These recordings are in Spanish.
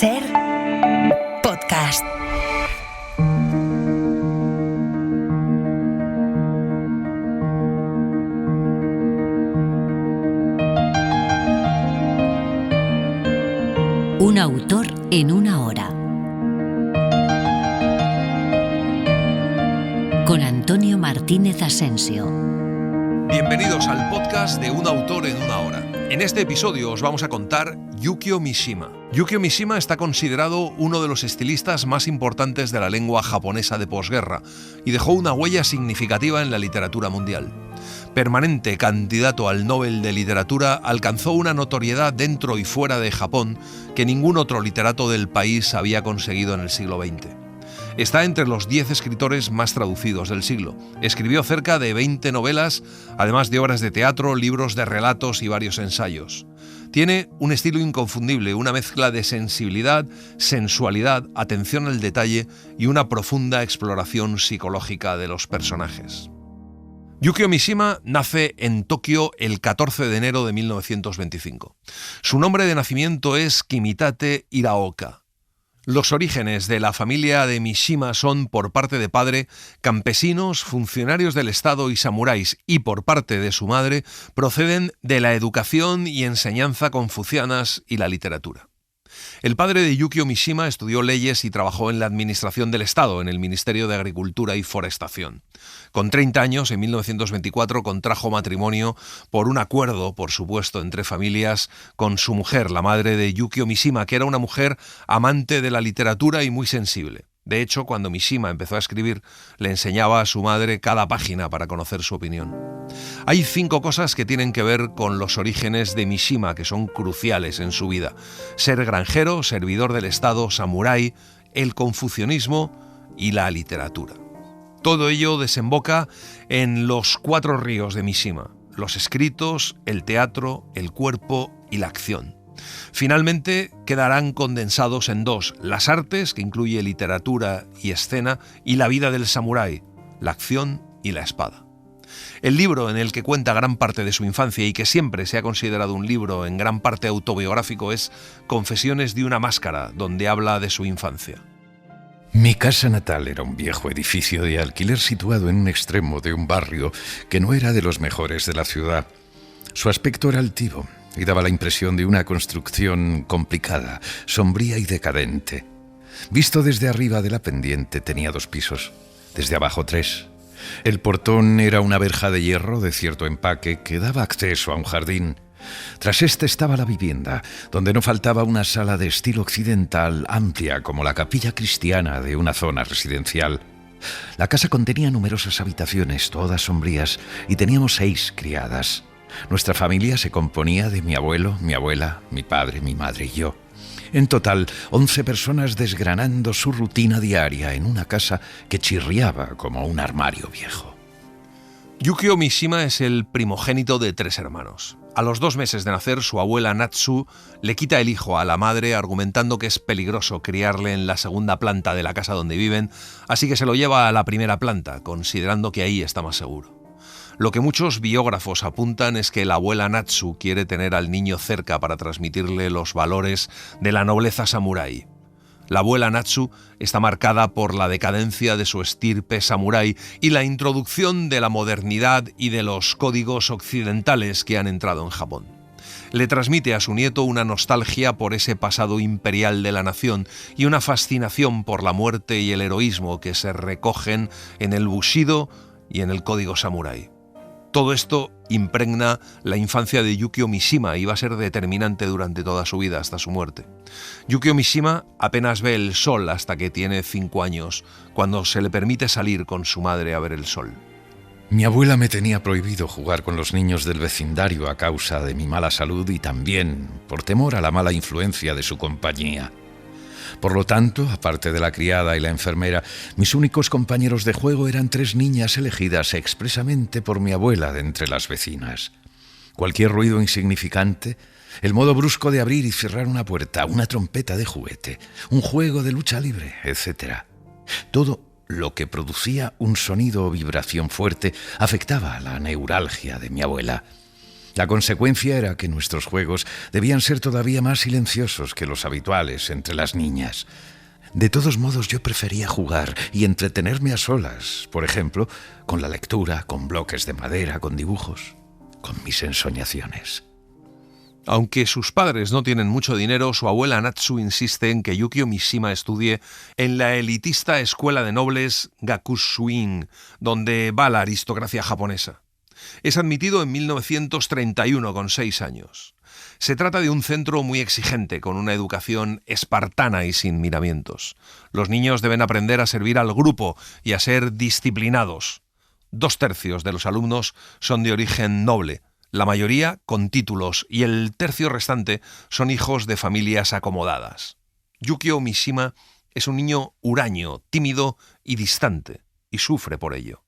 Ser podcast. Un autor en una hora. Con Antonio Martínez Asensio. Bienvenidos al podcast de Un autor en una hora. En este episodio os vamos a contar Yukio Mishima. Yukio Mishima está considerado uno de los estilistas más importantes de la lengua japonesa de posguerra y dejó una huella significativa en la literatura mundial. Permanente candidato al Nobel de Literatura, alcanzó una notoriedad dentro y fuera de Japón que ningún otro literato del país había conseguido en el siglo XX. Está entre los 10 escritores más traducidos del siglo. Escribió cerca de 20 novelas, además de obras de teatro, libros de relatos y varios ensayos. Tiene un estilo inconfundible, una mezcla de sensibilidad, sensualidad, atención al detalle y una profunda exploración psicológica de los personajes. Yukio Mishima nace en Tokio el 14 de enero de 1925. Su nombre de nacimiento es Kimitate Hiraoka. Los orígenes de la familia de Mishima son, por parte de padre, campesinos, funcionarios del Estado y samuráis, y por parte de su madre proceden de la educación y enseñanza confucianas y la literatura. El padre de Yukio Mishima estudió leyes y trabajó en la administración del Estado, en el Ministerio de Agricultura y Forestación. Con 30 años, en 1924, contrajo matrimonio por un acuerdo, por supuesto, entre familias, con su mujer, la madre de Yukio Mishima, que era una mujer amante de la literatura y muy sensible. De hecho, cuando Mishima empezó a escribir, le enseñaba a su madre cada página para conocer su opinión. Hay 5 cosas que tienen que ver con los orígenes de Mishima, que son cruciales en su vida: ser granjero, servidor del Estado, samurái, el confucianismo y la literatura. Todo ello desemboca en los 4 ríos de Mishima: los escritos, el teatro, el cuerpo y la acción. Finalmente quedarán condensados en 2, las artes, que incluye literatura y escena, y la vida del samurái, la acción y la espada. El libro en el que cuenta gran parte de su infancia y que siempre se ha considerado un libro en gran parte autobiográfico es Confesiones de una máscara, donde habla de su infancia. Mi casa natal era un viejo edificio de alquiler situado en un extremo de un barrio que no era de los mejores de la ciudad. Su aspecto era altivo y daba la impresión de una construcción complicada, sombría y decadente. Visto desde arriba de la pendiente tenía 2 pisos, desde abajo 3. El portón era una verja de hierro de cierto empaque que daba acceso a un jardín. Tras este estaba la vivienda, donde no faltaba una sala de estilo occidental amplia como la capilla cristiana de una zona residencial. La casa contenía numerosas habitaciones, todas sombrías, y teníamos 6 criadas. Nuestra familia se componía de mi abuelo, mi abuela, mi padre, mi madre y yo. En total, 11 personas desgranando su rutina diaria en una casa que chirriaba como un armario viejo. Yukio Mishima es el primogénito de 3 hermanos. A los 2 meses de nacer, su abuela Natsu le quita el hijo a la madre, argumentando que es peligroso criarle en la 2ª planta de la casa donde viven, así que se lo lleva a la 1ª planta, considerando que ahí está más seguro. Lo que muchos biógrafos apuntan es que la abuela Natsu quiere tener al niño cerca para transmitirle los valores de la nobleza samurái. La abuela Natsu está marcada por la decadencia de su estirpe samurái y la introducción de la modernidad y de los códigos occidentales que han entrado en Japón. Le transmite a su nieto una nostalgia por ese pasado imperial de la nación y una fascinación por la muerte y el heroísmo que se recogen en el Bushido y en el código samurái. Todo esto impregna la infancia de Yukio Mishima y va a ser determinante durante toda su vida hasta su muerte. Yukio Mishima apenas ve el sol hasta que tiene 5 años, cuando se le permite salir con su madre a ver el sol. Mi abuela me tenía prohibido jugar con los niños del vecindario a causa de mi mala salud y también por temor a la mala influencia de su compañía. Por lo tanto, aparte de la criada y la enfermera, mis únicos compañeros de juego eran 3 niñas elegidas expresamente por mi abuela de entre las vecinas. Cualquier ruido insignificante, el modo brusco de abrir y cerrar una puerta, una trompeta de juguete, un juego de lucha libre, etc. Todo lo que producía un sonido o vibración fuerte afectaba a la neuralgia de mi abuela. La consecuencia era que nuestros juegos debían ser todavía más silenciosos que los habituales entre las niñas. De todos modos, yo prefería jugar y entretenerme a solas, por ejemplo, con la lectura, con bloques de madera, con dibujos, con mis ensoñaciones. Aunque sus padres no tienen mucho dinero, su abuela Natsu insiste en que Yukio Mishima estudie en la elitista escuela de nobles Gakushuin, donde va la aristocracia japonesa. Es admitido en 1931 con 6 años. Se trata de un centro muy exigente, con una educación espartana y sin miramientos. Los niños deben aprender a servir al grupo y a ser disciplinados. 2/3 de los alumnos son de origen noble, la mayoría con títulos, y el tercio restante son hijos de familias acomodadas. Yukio Mishima es un niño huraño, tímido y distante, y sufre por ello.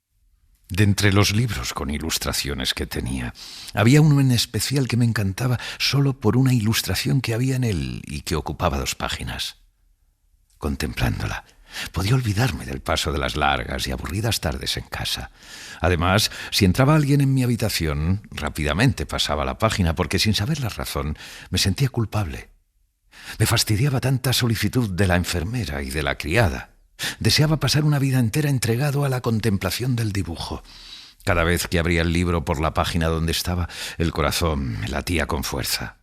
De entre los libros con ilustraciones que tenía, había uno en especial que me encantaba solo por una ilustración que había en él y que ocupaba 2 páginas. Contemplándola, podía olvidarme del paso de las largas y aburridas tardes en casa. Además, si entraba alguien en mi habitación, rápidamente pasaba la página porque, sin saber la razón, me sentía culpable. Me fastidiaba tanta solicitud de la enfermera y de la criada. Deseaba pasar una vida entera entregado a la contemplación del dibujo. Cada vez que abría el libro por la página donde estaba, el corazón me latía con fuerza.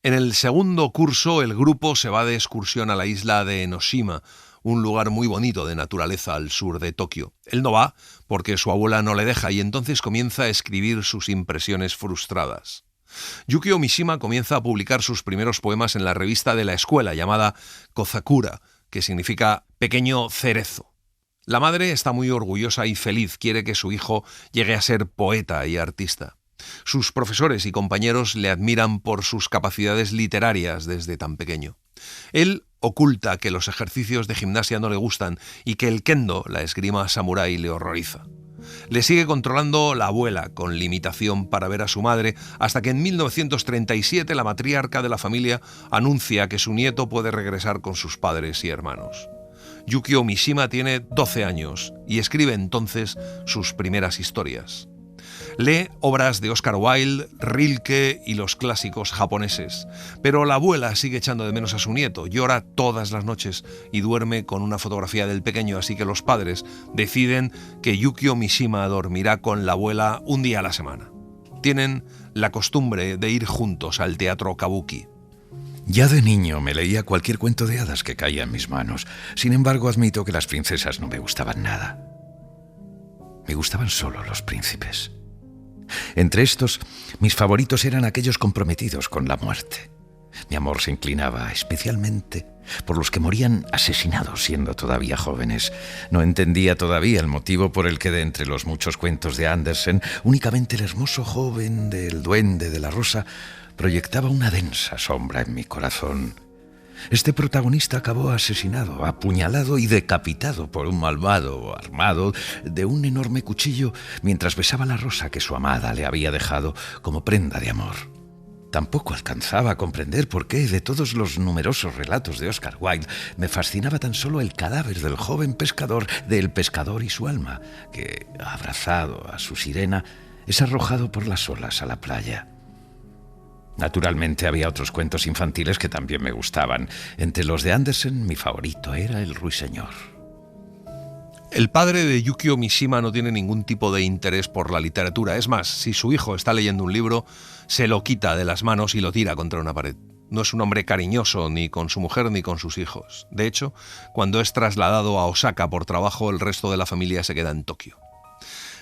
En el segundo curso, el grupo se va de excursión a la isla de Enoshima, un lugar muy bonito de naturaleza al sur de Tokio. Él no va porque su abuela no le deja y entonces comienza a escribir sus impresiones frustradas. Yukio Mishima comienza a publicar sus primeros poemas en la revista de la escuela llamada Kozakura, que significa pequeño cerezo. La madre está muy orgullosa y feliz, quiere que su hijo llegue a ser poeta y artista. Sus profesores y compañeros le admiran por sus capacidades literarias desde tan pequeño. Él oculta que los ejercicios de gimnasia no le gustan y que el kendo, la esgrima samurái, le horroriza. Le sigue controlando la abuela, con limitación para ver a su madre, hasta que en 1937 la matriarca de la familia anuncia que su nieto puede regresar con sus padres y hermanos. Yukio Mishima tiene 12 años y escribe entonces sus primeras historias. Lee obras de Oscar Wilde, Rilke y los clásicos japoneses, pero la abuela sigue echando de menos a su nieto, llora todas las noches y duerme con una fotografía del pequeño, así que los padres deciden que Yukio Mishima dormirá con la abuela un día a la semana. Tienen la costumbre de ir juntos al teatro kabuki. Ya de niño me leía cualquier cuento de hadas que caía en mis manos. Sin embargo, admito que las princesas no me gustaban nada. Me gustaban solo los príncipes. Entre estos, mis favoritos eran aquellos comprometidos con la muerte. Mi amor se inclinaba especialmente por los que morían asesinados siendo todavía jóvenes. No entendía todavía el motivo por el que de entre los muchos cuentos de Andersen, únicamente el hermoso joven del Duende de la Rosa proyectaba una densa sombra en mi corazón. Este protagonista acabó asesinado, apuñalado y decapitado por un malvado armado de un enorme cuchillo mientras besaba la rosa que su amada le había dejado como prenda de amor. Tampoco alcanzaba a comprender por qué, de todos los numerosos relatos de Oscar Wilde, me fascinaba tan solo el cadáver del joven pescador, del pescador y su alma, que, abrazado a su sirena, es arrojado por las olas a la playa. Naturalmente había otros cuentos infantiles que también me gustaban. Entre los de Andersen, mi favorito era El Ruiseñor. El padre de Yukio Mishima no tiene ningún tipo de interés por la literatura. Es más, si su hijo está leyendo un libro, se lo quita de las manos y lo tira contra una pared. No es un hombre cariñoso ni con su mujer ni con sus hijos. De hecho, cuando es trasladado a Osaka por trabajo, el resto de la familia se queda en Tokio.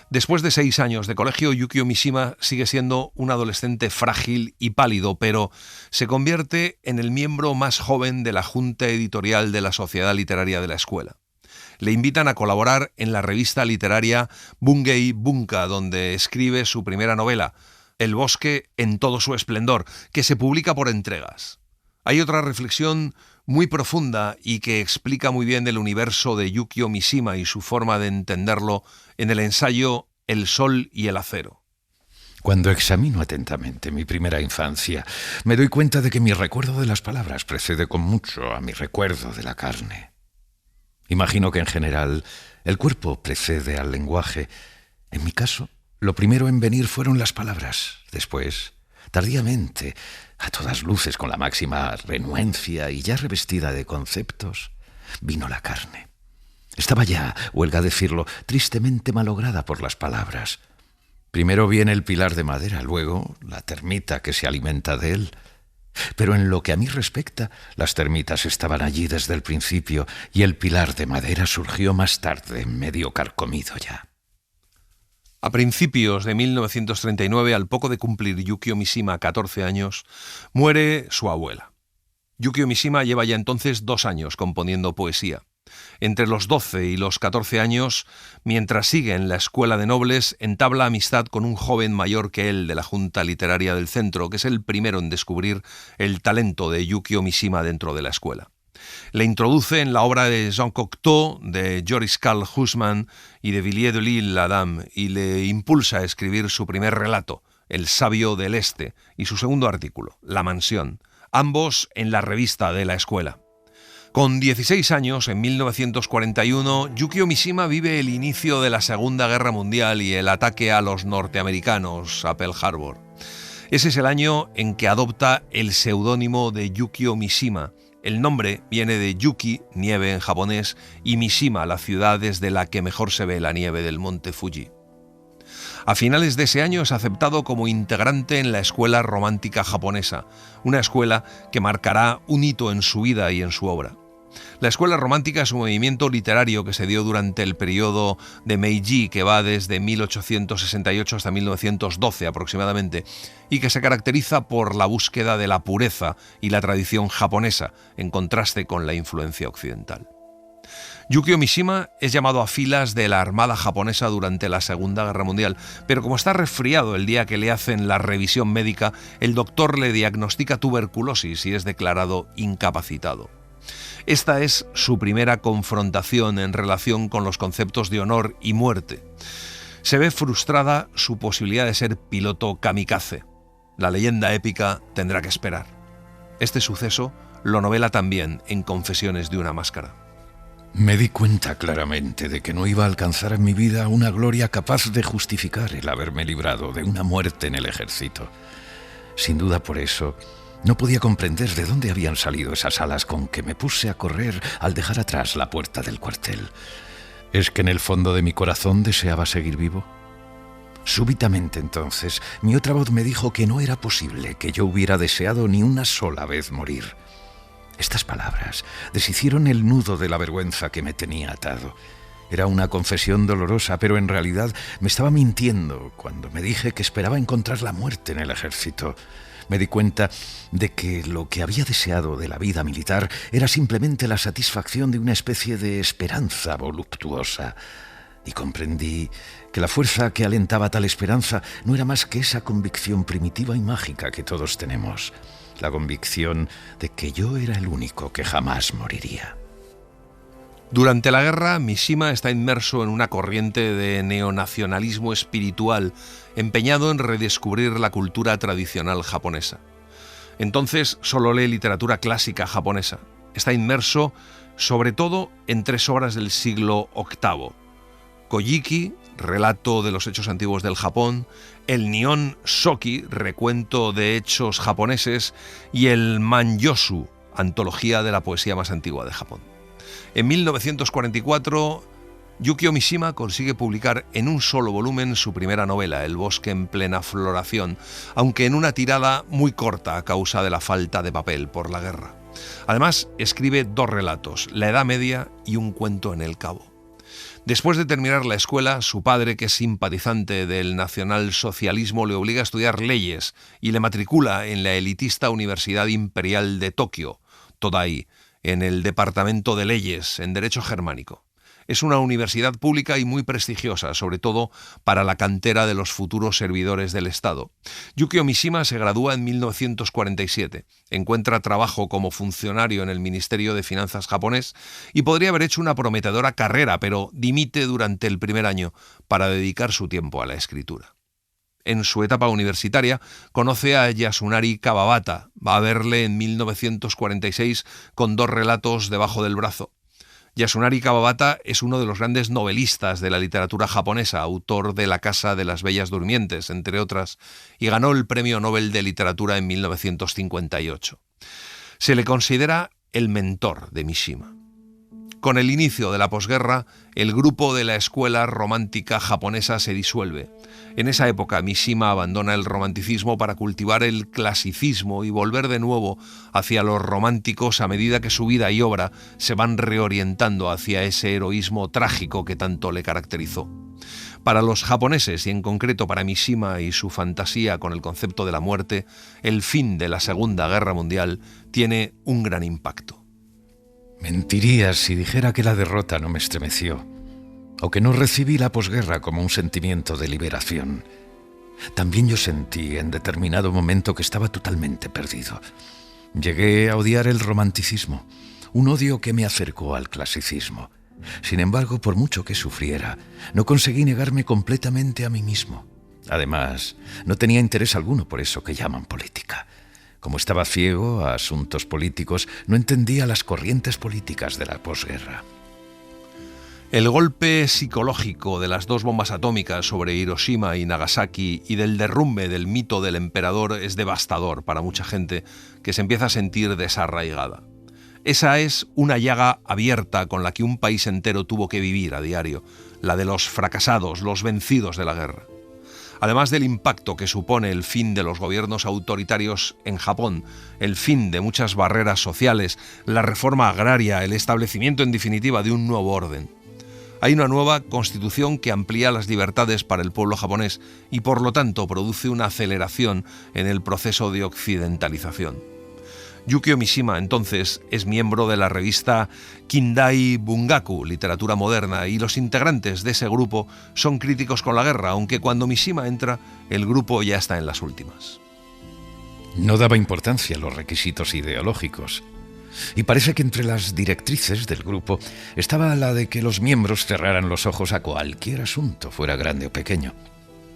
Después de 6 años de colegio, Yukio Mishima sigue siendo un adolescente frágil y pálido, pero se convierte en el miembro más joven de la junta editorial de la Sociedad Literaria de la escuela. Le invitan a colaborar en la revista literaria Bungei Bunka, donde escribe su primera novela, El bosque en todo su esplendor, que se publica por entregas. Hay otra reflexión muy profunda y que explica muy bien el universo de Yukio Mishima y su forma de entenderlo en el ensayo El sol y el acero. Cuando examino atentamente mi primera infancia, me doy cuenta de que mi recuerdo de las palabras precede con mucho a mi recuerdo de la carne. Imagino que en general el cuerpo precede al lenguaje. En mi caso, Lo primero en venir fueron las palabras. Después, tardíamente, a todas luces con la máxima renuencia y ya revestida de conceptos, vino la carne. Estaba ya, huelga decirlo, tristemente malograda por las palabras. Primero viene el pilar de madera, luego la termita que se alimenta de él. Pero en lo que a mí respecta, las termitas estaban allí desde el principio y el pilar de madera surgió más tarde, medio carcomido ya. A principios de 1939, al poco de cumplir Yukio Mishima 14 años, muere su abuela. Yukio Mishima lleva ya entonces 2 años componiendo poesía. Entre los 12 y los 14 años, mientras sigue en la escuela de nobles, entabla amistad con un joven mayor que él de la Junta Literaria del Centro, que es el primero en descubrir el talento de Yukio Mishima dentro de la escuela. Le introduce en la obra de Jean Cocteau, de Joris Karl Huysmans y de Villiers de l'Isle-Adam y le impulsa a escribir su primer relato, El sabio del Este, y su segundo artículo, La mansión, ambos en la revista de la escuela. Con 16 años, en 1941, Yukio Mishima vive el inicio de la Segunda Guerra Mundial y el ataque a los norteamericanos a Pearl Harbor. Ese es el año en que adopta el seudónimo de Yukio Mishima. El nombre viene de Yuki, nieve en japonés, y Mishima, la ciudad desde la que mejor se ve la nieve del monte Fuji. A finales de ese año es aceptado como integrante en la Escuela Romántica Japonesa, una escuela que marcará un hito en su vida y en su obra. La Escuela Romántica es un movimiento literario que se dio durante el periodo de Meiji, que va desde 1868 hasta 1912 aproximadamente, y que se caracteriza por la búsqueda de la pureza y la tradición japonesa, en contraste con la influencia occidental. Yukio Mishima es llamado a filas de la Armada japonesa durante la Segunda Guerra Mundial, pero como está resfriado el día que le hacen la revisión médica, el doctor le diagnostica tuberculosis y es declarado incapacitado. Esta es su primera confrontación en relación con los conceptos de honor y muerte. Se ve frustrada su posibilidad de ser piloto kamikaze. La leyenda épica tendrá que esperar. Este suceso lo novela también en Confesiones de una máscara. Me di cuenta claramente de que no iba a alcanzar en mi vida una gloria capaz de justificar el haberme librado de una muerte en el ejército. Sin duda por eso, no podía comprender de dónde habían salido esas alas con que me puse a correr al dejar atrás la puerta del cuartel. ¿Es que en el fondo de mi corazón deseaba seguir vivo? Súbitamente entonces, mi otra voz me dijo que no era posible que yo hubiera deseado ni una sola vez morir. Estas palabras deshicieron el nudo de la vergüenza que me tenía atado. Era una confesión dolorosa, pero en realidad me estaba mintiendo cuando me dije que esperaba encontrar la muerte en el ejército. Me di cuenta de que lo que había deseado de la vida militar era simplemente la satisfacción de una especie de esperanza voluptuosa. Y comprendí que la fuerza que alentaba tal esperanza no era más que esa convicción primitiva y mágica que todos tenemos. La convicción de que yo era el único que jamás moriría. Durante la guerra, Mishima está inmerso en una corriente de neonacionalismo espiritual, empeñado en redescubrir la cultura tradicional japonesa. Entonces solo lee literatura clásica japonesa. Está inmerso sobre todo en 3 obras del siglo VIII. Kojiki, relato de los hechos antiguos del Japón, el Nihon Shoki, recuento de hechos japoneses, y el Manyosu, antología de la poesía más antigua de Japón. En 1944, Yukio Mishima consigue publicar en un solo volumen su primera novela, El bosque en plena floración, aunque en una tirada muy corta a causa de la falta de papel por la guerra. Además, escribe 2 relatos, La Edad Media y Un cuento en el Cabo. Después de terminar la escuela, su padre, que es simpatizante del nacionalsocialismo, le obliga a estudiar leyes y le matricula en la elitista Universidad Imperial de Tokio, Todai, en el Departamento de Leyes, en Derecho Germánico. Es una universidad pública y muy prestigiosa, sobre todo para la cantera de los futuros servidores del Estado. Yukio Mishima se gradúa en 1947, encuentra trabajo como funcionario en el Ministerio de Finanzas japonés y podría haber hecho una prometedora carrera, pero dimite durante el primer año para dedicar su tiempo a la escritura. En su etapa universitaria, conoce a Yasunari Kawabata. Va a verle en 1946 con 2 relatos debajo del brazo. Yasunari Kawabata es uno de los grandes novelistas de la literatura japonesa, autor de La Casa de las Bellas Durmientes, entre otras, y ganó el Premio Nobel de Literatura en 1958. Se le considera el mentor de Mishima. Con el inicio de la posguerra, el grupo de la escuela romántica japonesa se disuelve. En esa época, Mishima abandona el romanticismo para cultivar el clasicismo y volver de nuevo hacia los románticos a medida que su vida y obra se van reorientando hacia ese heroísmo trágico que tanto le caracterizó. Para los japoneses, y en concreto para Mishima y su fantasía con el concepto de la muerte, el fin de la Segunda Guerra Mundial tiene un gran impacto. Mentiría si dijera que la derrota no me estremeció, o que no recibí la posguerra como un sentimiento de liberación. También yo sentí en determinado momento que estaba totalmente perdido. Llegué a odiar el romanticismo, un odio que me acercó al clasicismo. Sin embargo, por mucho que sufriera, no conseguí negarme completamente a mí mismo. Además, no tenía interés alguno por eso que llaman política. Como estaba ciego a asuntos políticos, no entendía las corrientes políticas de la posguerra. El golpe psicológico de las 2 bombas atómicas sobre Hiroshima y Nagasaki y del derrumbe del mito del emperador es devastador para mucha gente que se empieza a sentir desarraigada. Esa es una llaga abierta con la que un país entero tuvo que vivir a diario, la de los fracasados, los vencidos de la guerra. Además del impacto que supone el fin de los gobiernos autoritarios en Japón, el fin de muchas barreras sociales, la reforma agraria, el establecimiento en definitiva de un nuevo orden. Hay una nueva constitución que amplía las libertades para el pueblo japonés y por lo tanto produce una aceleración en el proceso de occidentalización. Yukio Mishima, entonces, es miembro de la revista Kindai Bungaku, Literatura Moderna, y los integrantes de ese grupo son críticos con la guerra, aunque cuando Mishima entra, el grupo ya está en las últimas. No daba importancia a los requisitos ideológicos, y parece que entre las directrices del grupo estaba la de que los miembros cerraran los ojos a cualquier asunto, fuera grande o pequeño.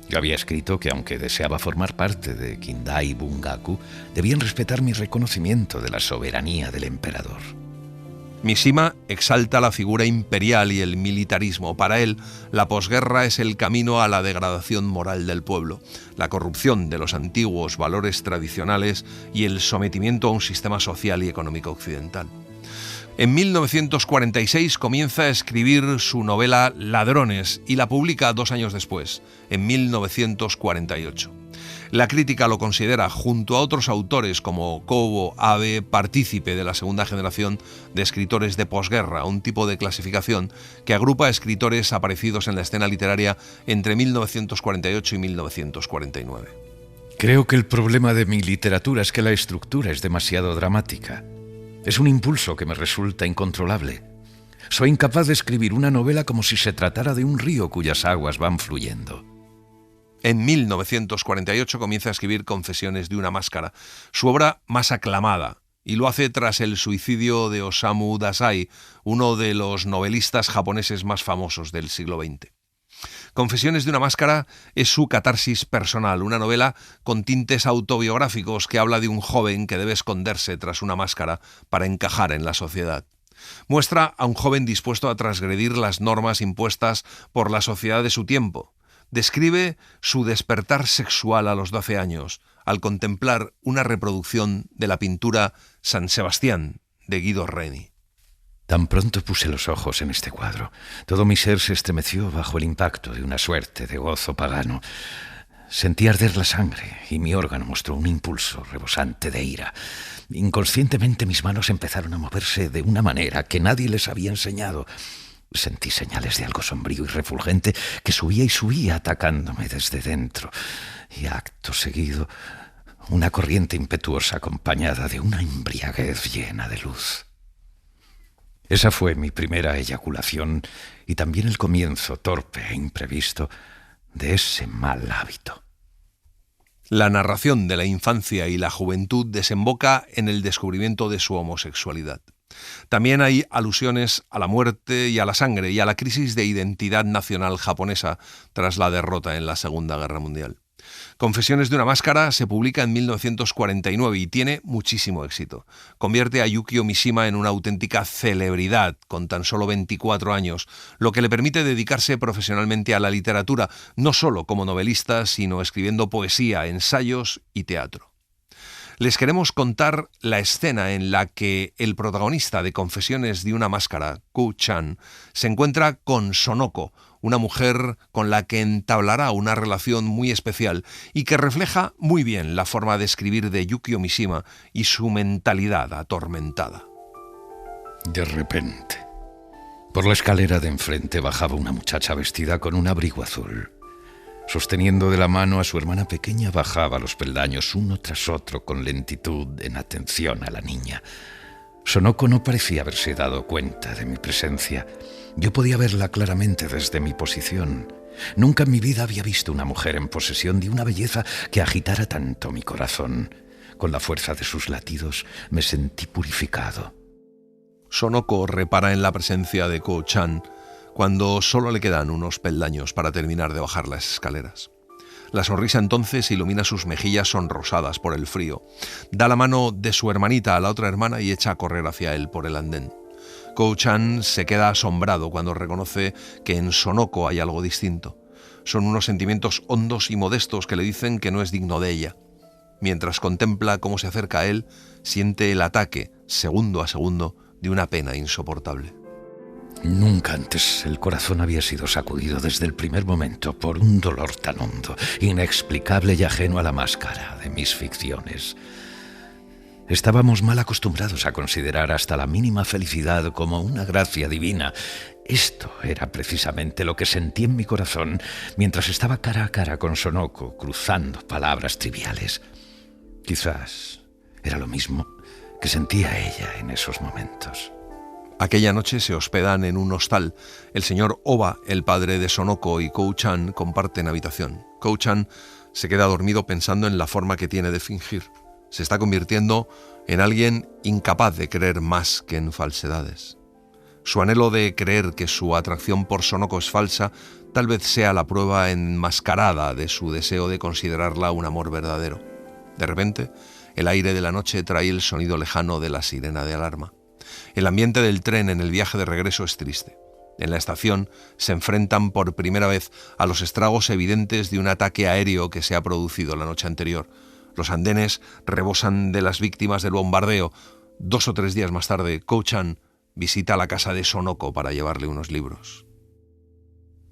Yo había escrito que aunque deseaba formar parte de Kindai Bungaku, debían respetar mi reconocimiento de la soberanía del emperador. Mishima exalta la figura imperial y el militarismo. Para él, la posguerra es el camino a la degradación moral del pueblo, la corrupción de los antiguos valores tradicionales y el sometimiento a un sistema social y económico occidental. En 1946 comienza a escribir su novela Ladrones y la publica 2 años después, en 1948. La crítica lo considera, junto a otros autores como Kobo Abe, partícipe de la segunda generación de escritores de posguerra, un tipo de clasificación que agrupa a escritores aparecidos en la escena literaria entre 1948 y 1949. Creo que el problema de mi literatura es que la estructura es demasiado dramática. Es un impulso que me resulta incontrolable. Soy incapaz de escribir una novela como si se tratara de un río cuyas aguas van fluyendo. En 1948 comienza a escribir Confesiones de una máscara, su obra más aclamada, y lo hace tras el suicidio de Osamu Dazai, uno de los novelistas japoneses más famosos del siglo XX. Confesiones de una máscara es su catarsis personal, una novela con tintes autobiográficos que habla de un joven que debe esconderse tras una máscara para encajar en la sociedad. Muestra a un joven dispuesto a transgredir las normas impuestas por la sociedad de su tiempo. Describe su despertar sexual a los 12 años, al contemplar una reproducción de la pintura San Sebastián de Guido Reni. Tan pronto puse los ojos en este cuadro, todo mi ser se estremeció bajo el impacto de una suerte de gozo pagano. Sentí arder la sangre y mi órgano mostró un impulso rebosante de ira. Inconscientemente mis manos empezaron a moverse de una manera que nadie les había enseñado. Sentí señales de algo sombrío y refulgente que subía y subía atacándome desde dentro. Y acto seguido, una corriente impetuosa acompañada de una embriaguez llena de luz. Esa fue mi primera eyaculación y también el comienzo torpe e imprevisto de ese mal hábito. La narración de la infancia y la juventud desemboca en el descubrimiento de su homosexualidad. También hay alusiones a la muerte y a la sangre y a la crisis de identidad nacional japonesa tras la derrota en la Segunda Guerra Mundial. Confesiones de una máscara se publica en 1949 y tiene muchísimo éxito. Convierte a Yukio Mishima en una auténtica celebridad con tan solo 24 años, lo que le permite dedicarse profesionalmente a la literatura, no solo como novelista, sino escribiendo poesía, ensayos y teatro. Les queremos contar la escena en la que el protagonista de Confesiones de una máscara, Ko-chan, se encuentra con Sonoko, una mujer con la que entablará una relación muy especial y que refleja muy bien la forma de escribir de Yukio Mishima y su mentalidad atormentada. De repente, por la escalera de enfrente bajaba una muchacha vestida con un abrigo azul. Sosteniendo de la mano a su hermana pequeña, bajaba los peldaños uno tras otro con lentitud en atención a la niña. Sonoko no parecía haberse dado cuenta de mi presencia. Yo podía verla claramente desde mi posición. Nunca en mi vida había visto una mujer en posesión de una belleza que agitara tanto mi corazón. Con la fuerza de sus latidos me sentí purificado. Sonoko repara en la presencia de Ko-chan cuando solo le quedan unos peldaños para terminar de bajar las escaleras. La sonrisa entonces ilumina sus mejillas sonrosadas por el frío. Da la mano de su hermanita a la otra hermana y echa a correr hacia él por el andén. Ko-chan se queda asombrado cuando reconoce que en Sonoko hay algo distinto. Son unos sentimientos hondos y modestos que le dicen que no es digno de ella. Mientras contempla cómo se acerca a él, siente el ataque, segundo a segundo, de una pena insoportable. Nunca antes el corazón había sido sacudido desde el primer momento por un dolor tan hondo, inexplicable y ajeno a la máscara de mis ficciones. Estábamos mal acostumbrados a considerar hasta la mínima felicidad como una gracia divina. Esto era precisamente lo que sentí en mi corazón mientras estaba cara a cara con Sonoko, cruzando palabras triviales. Quizás era lo mismo que sentía ella en esos momentos. Aquella noche se hospedan en un hostal. El señor Oba, el padre de Sonoko, y Ko-chan comparten habitación. Ko-chan se queda dormido pensando en la forma que tiene de fingir. Se está convirtiendo en alguien incapaz de creer más que en falsedades. Su anhelo de creer que su atracción por Sonoko es falsa tal vez sea la prueba enmascarada de su deseo de considerarla un amor verdadero. De repente, el aire de la noche trae el sonido lejano de la sirena de alarma. El ambiente del tren en el viaje de regreso es triste. En la estación se enfrentan por primera vez a los estragos evidentes de un ataque aéreo que se ha producido la noche anterior. Los andenes rebosan de las víctimas del bombardeo. 2 o 3 días más tarde, Ko-chan visita la casa de Sonoko para llevarle unos libros.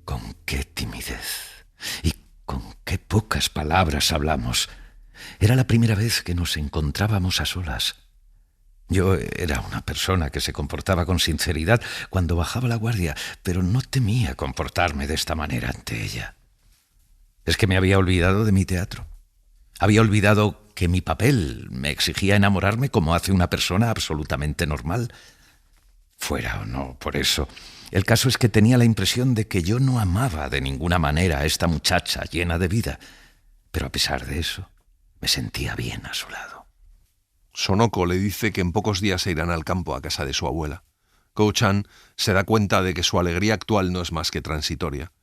Con qué timidez y con qué pocas palabras hablamos. Era la primera vez que nos encontrábamos a solas. Yo era una persona que se comportaba con sinceridad cuando bajaba la guardia, pero no temía comportarme de esta manera ante ella. Es que me había olvidado de mi teatro. Había olvidado que mi papel me exigía enamorarme como hace una persona absolutamente normal. Fuera o no por eso, el caso es que tenía la impresión de que yo no amaba de ninguna manera a esta muchacha llena de vida, pero a pesar de eso, me sentía bien a su lado. Sonoko le dice que en pocos días se irán al campo a casa de su abuela. Ko-chan se da cuenta de que su alegría actual no es más que transitoria.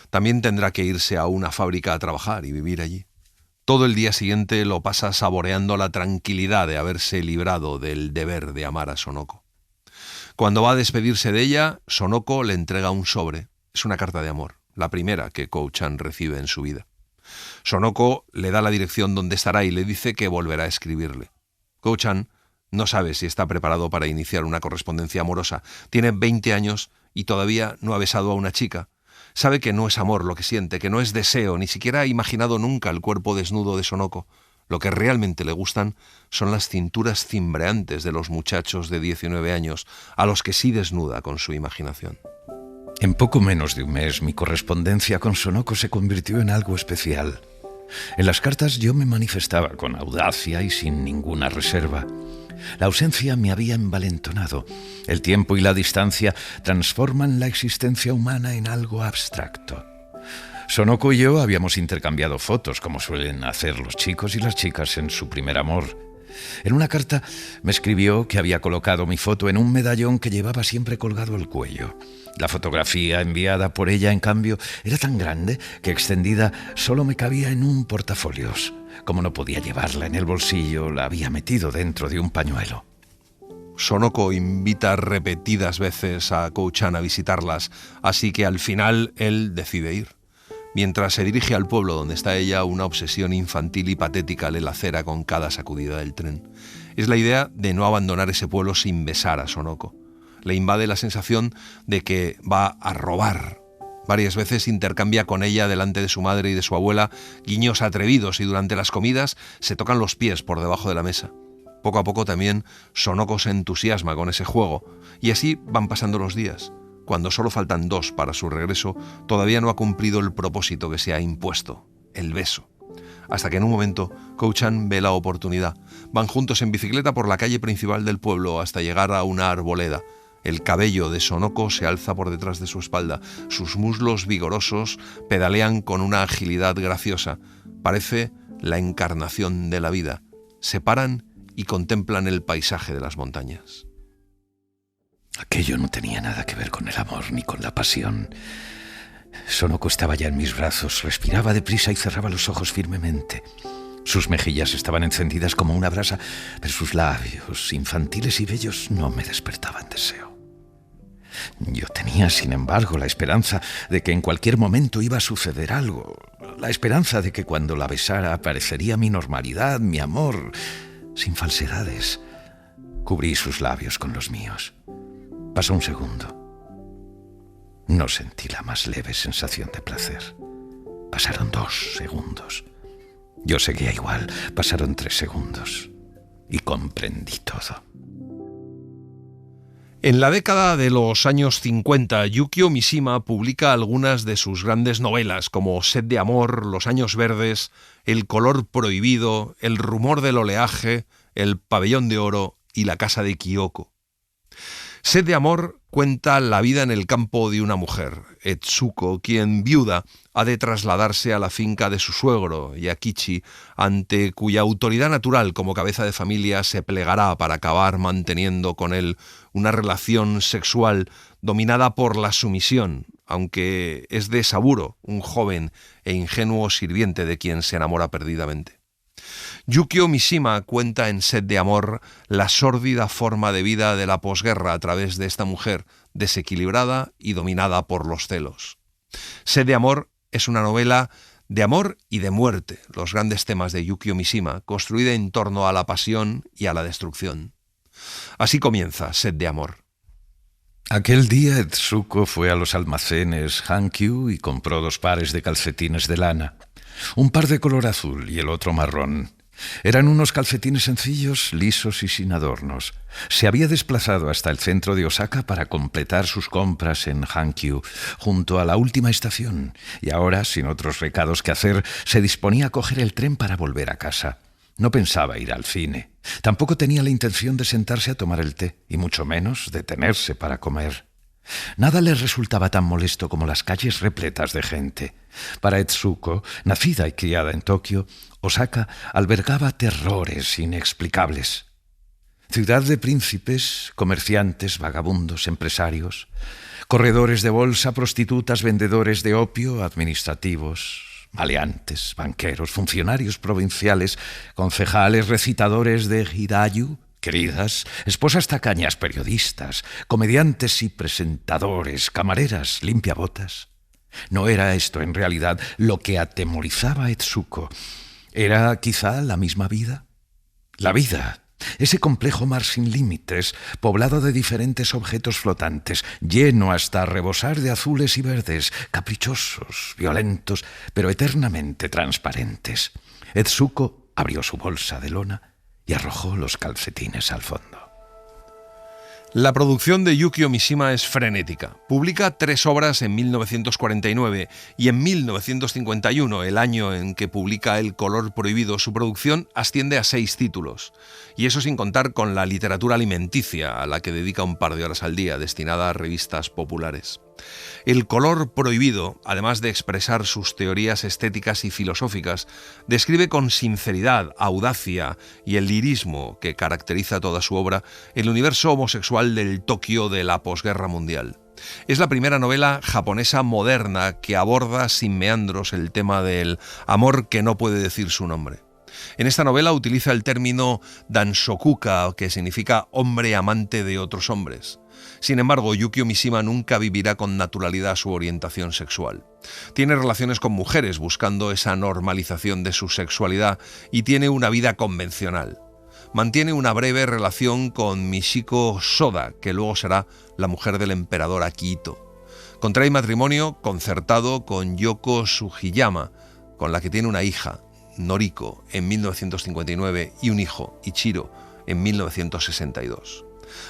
También tendrá que irse a una fábrica a trabajar y vivir allí. Todo el día siguiente lo pasa saboreando la tranquilidad de haberse librado del deber de amar a Sonoko. Cuando va a despedirse de ella, Sonoko le entrega un sobre. Es una carta de amor, la primera que Ko-chan recibe en su vida. Sonoko le da la dirección donde estará y le dice que volverá a escribirle. Ko-chan no sabe si está preparado para iniciar una correspondencia amorosa. Tiene 20 años y todavía no ha besado a una chica. Sabe que no es amor lo que siente, que no es deseo, ni siquiera ha imaginado nunca el cuerpo desnudo de Sonoko. Lo que realmente le gustan son las cinturas cimbreantes de los muchachos de 19 años, a los que sí desnuda con su imaginación. En poco menos de un mes, mi correspondencia con Sonoko se convirtió en algo especial. En las cartas yo me manifestaba con audacia y sin ninguna reserva. La ausencia me había envalentonado. El tiempo y la distancia transforman la existencia humana en algo abstracto. Sonoko y yo habíamos intercambiado fotos, como suelen hacer los chicos y las chicas en su primer amor. En una carta me escribió que había colocado mi foto en un medallón que llevaba siempre colgado al cuello. La fotografía enviada por ella, en cambio, era tan grande que extendida solo me cabía en un portafolios. Como no podía llevarla en el bolsillo, la había metido dentro de un pañuelo. Sonoko invita repetidas veces a Kou-chan a visitarlas, así que al final él decide ir. Mientras se dirige al pueblo donde está ella, una obsesión infantil y patética le lacera con cada sacudida del tren. Es la idea de no abandonar ese pueblo sin besar a Sonoko. Le invade la sensación de que va a robar. Varias veces intercambia con ella delante de su madre y de su abuela guiños atrevidos y durante las comidas se tocan los pies por debajo de la mesa. Poco a poco también Sonoko se entusiasma con ese juego y así van pasando los días. Cuando solo faltan 2 para su regreso, todavía no ha cumplido el propósito que se ha impuesto, el beso. Hasta que en un momento Kou-chan ve la oportunidad. Van juntos en bicicleta por la calle principal del pueblo hasta llegar a una arboleda. El cabello de Sonoko se alza por detrás de su espalda. Sus muslos vigorosos pedalean con una agilidad graciosa. Parece la encarnación de la vida. Se paran y contemplan el paisaje de las montañas. Aquello no tenía nada que ver con el amor ni con la pasión. Sonoko estaba ya en mis brazos, respiraba deprisa y cerraba los ojos firmemente. Sus mejillas estaban encendidas como una brasa, pero sus labios, infantiles y bellos, no me despertaban deseo. Yo tenía, sin embargo, la esperanza de que en cualquier momento iba a suceder algo. La esperanza de que cuando la besara aparecería mi normalidad, mi amor, sin falsedades. Cubrí sus labios con los míos. Pasó un segundo. No sentí la más leve sensación de placer. Pasaron 2 segundos. Yo seguía igual. Pasaron 3 segundos. Y comprendí todo. En la década de los años 50, Yukio Mishima publica algunas de sus grandes novelas como Sed de amor, Los años verdes, El color prohibido, El rumor del oleaje, El pabellón de oro y La casa de Kyoko. Sed de amor cuenta la vida en el campo de una mujer, Etsuko, quien, viuda, ha de trasladarse a la finca de su suegro, Yakichi, ante cuya autoridad natural como cabeza de familia se plegará para acabar manteniendo con él una relación sexual dominada por la sumisión, aunque es de Saburo, un joven e ingenuo sirviente de quien se enamora perdidamente. Yukio Mishima cuenta en Sed de amor la sórdida forma de vida de la posguerra a través de esta mujer desequilibrada y dominada por los celos. Sed de amor es una novela de amor y de muerte, los grandes temas de Yukio Mishima, construida en torno a la pasión y a la destrucción. Así comienza Sed de amor. Aquel día Etsuko fue a los almacenes Hankyu y compró 2 pares de calcetines de lana. Un par de color azul y el otro marrón. Eran unos calcetines sencillos, lisos y sin adornos. Se había desplazado hasta el centro de Osaka para completar sus compras en Hankyu, junto a la última estación, y ahora, sin otros recados que hacer, se disponía a coger el tren para volver a casa. No pensaba ir al cine. Tampoco tenía la intención de sentarse a tomar el té, y mucho menos detenerse para comer. Nada le resultaba tan molesto como las calles repletas de gente. Para Etsuko, nacida y criada en Tokio, Osaka albergaba terrores inexplicables. Ciudad de príncipes, comerciantes, vagabundos, empresarios, corredores de bolsa, prostitutas, vendedores de opio, administrativos, maleantes, banqueros, funcionarios provinciales, concejales, recitadores de hidayu, queridas, esposas tacañas, periodistas, comediantes y presentadores, camareras, limpiabotas. No era esto, en realidad, lo que atemorizaba a Etsuko. ¿Era quizá la misma vida? La vida, ese complejo mar sin límites, poblado de diferentes objetos flotantes, lleno hasta rebosar de azules y verdes, caprichosos, violentos, pero eternamente transparentes. Etsuko abrió su bolsa de lona y arrojó los calcetines al fondo. La producción de Yukio Mishima es frenética. Publica 3 obras en 1949 y en 1951, el año en que publica El color prohibido, su producción asciende a 6 títulos. Y eso sin contar con la literatura alimenticia, a la que dedica un par de horas al día, destinada a revistas populares. El color prohibido, además de expresar sus teorías estéticas y filosóficas, describe con sinceridad, audacia y el lirismo que caracteriza toda su obra el universo homosexual del Tokio de la posguerra mundial. Es la primera novela japonesa moderna que aborda sin meandros el tema del amor que no puede decir su nombre. En esta novela utiliza el término danshokuka, que significa hombre amante de otros hombres. Sin embargo, Yukio Mishima nunca vivirá con naturalidad su orientación sexual. Tiene relaciones con mujeres buscando esa normalización de su sexualidad y tiene una vida convencional. Mantiene una breve relación con Michiko Soda, que luego será la mujer del emperador Akihito. Contrae matrimonio concertado con Yoko Sugiyama, con la que tiene una hija, Noriko, en 1959 y un hijo, Ichiro, en 1962.